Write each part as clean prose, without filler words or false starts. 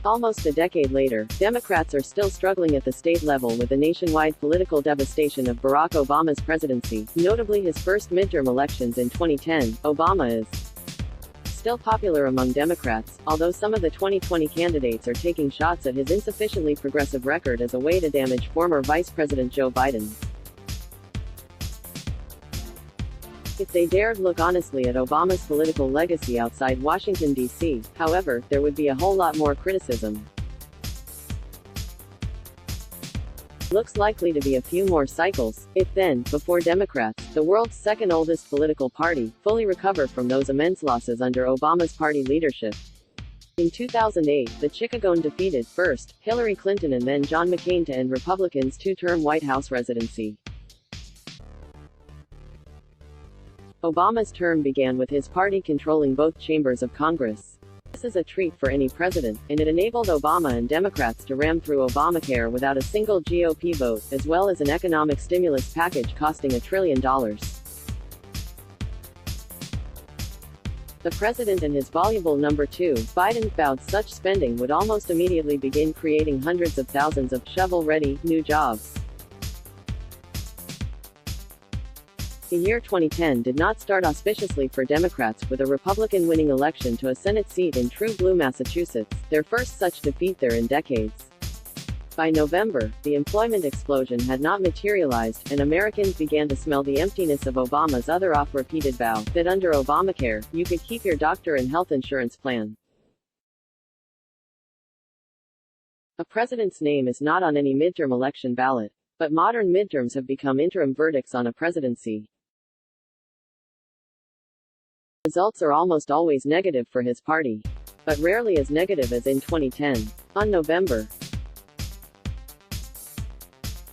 Almost a decade later, Democrats are still struggling at the state level with the nationwide political devastation of Barack Obama's presidency, notably his first midterm elections in 2010. Obama is still popular among Democrats, although some of the 2020 candidates are taking shots at his insufficiently progressive record as a way to damage former Vice President Joe Biden. If they dared look honestly at Obama's political legacy outside Washington, D.C., however, there would be a whole lot more criticism. Looks likely to be a few more cycles, if then, before Democrats, the world's second oldest political party, fully recover from those immense losses under Obama's party leadership. In 2008, the Chicagoans defeated, first, Hillary Clinton and then John McCain to end Republicans' two-term White House residency. Obama's term began with his party controlling both chambers of Congress. This is a treat for any president, and it enabled Obama and Democrats to ram through Obamacare without a single GOP vote, as well as an economic stimulus package costing $1 trillion. The president and his voluble number two, Biden, vowed such spending would almost immediately begin creating hundreds of thousands of shovel-ready, new jobs. The year 2010 did not start auspiciously for Democrats, with a Republican winning election to a Senate seat in true blue Massachusetts, their first such defeat there in decades. By November, the employment explosion had not materialized, and Americans began to smell the emptiness of Obama's other oft-repeated vow, that under Obamacare, you could keep your doctor and health insurance plan. A president's name is not on any midterm election ballot, but modern midterms have become interim verdicts on a presidency. Results are almost always negative for his party, but rarely as negative as in 2010. On November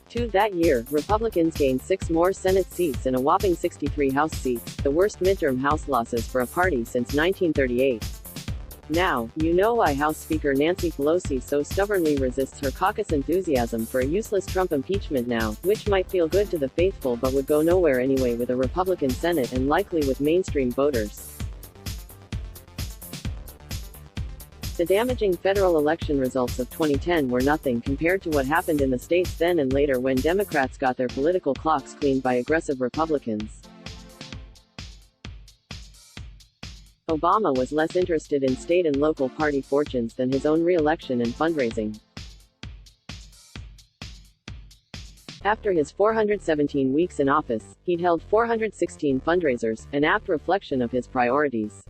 2 that year, Republicans gained 6 more Senate seats and a whopping 63 House seats, the worst midterm House losses for a party since 1938. Now, you know why House Speaker Nancy Pelosi so stubbornly resists her caucus enthusiasm for a useless Trump impeachment now, which might feel good to the faithful but would go nowhere anyway with a Republican Senate and likely with mainstream voters. The damaging federal election results of 2010 were nothing compared to what happened in the states then and later when Democrats got their political clocks cleaned by aggressive Republicans. Obama was less interested in state and local party fortunes than his own re-election and fundraising. After his 417 weeks in office, he'd held 416 fundraisers, an apt reflection of his priorities.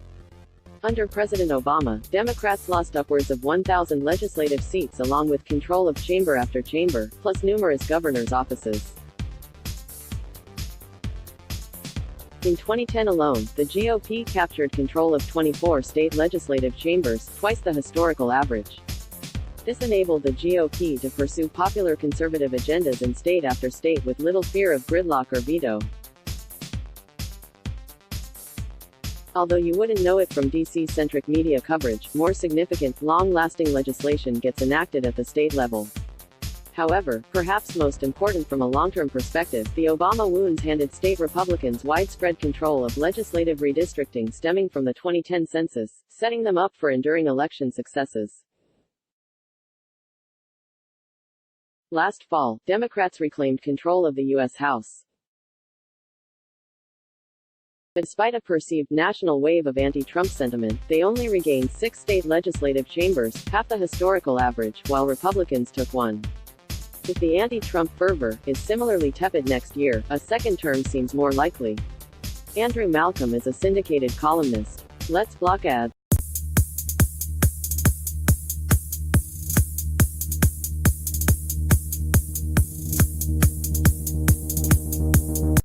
Under President Obama, Democrats lost upwards of 1,000 legislative seats along with control of chamber after chamber, plus numerous governor's offices. In 2010 alone, the GOP captured control of 24 state legislative chambers, twice the historical average. This enabled the GOP to pursue popular conservative agendas in state after state with little fear of gridlock or veto. Although you wouldn't know it from DC-centric media coverage, more significant, long-lasting legislation gets enacted at the state level. However, perhaps most important from a long-term perspective, the Obama wounds handed state Republicans widespread control of legislative redistricting stemming from the 2010 census, setting them up for enduring election successes. Last fall, Democrats reclaimed control of the U.S. House. Despite a perceived national wave of anti-Trump sentiment, they only regained 6 state legislative chambers, half the historical average, while Republicans took 1. If the anti-Trump fervor is similarly tepid next year, a second term seems more likely. Andrew Malcolm is a syndicated columnist. Let's block ads.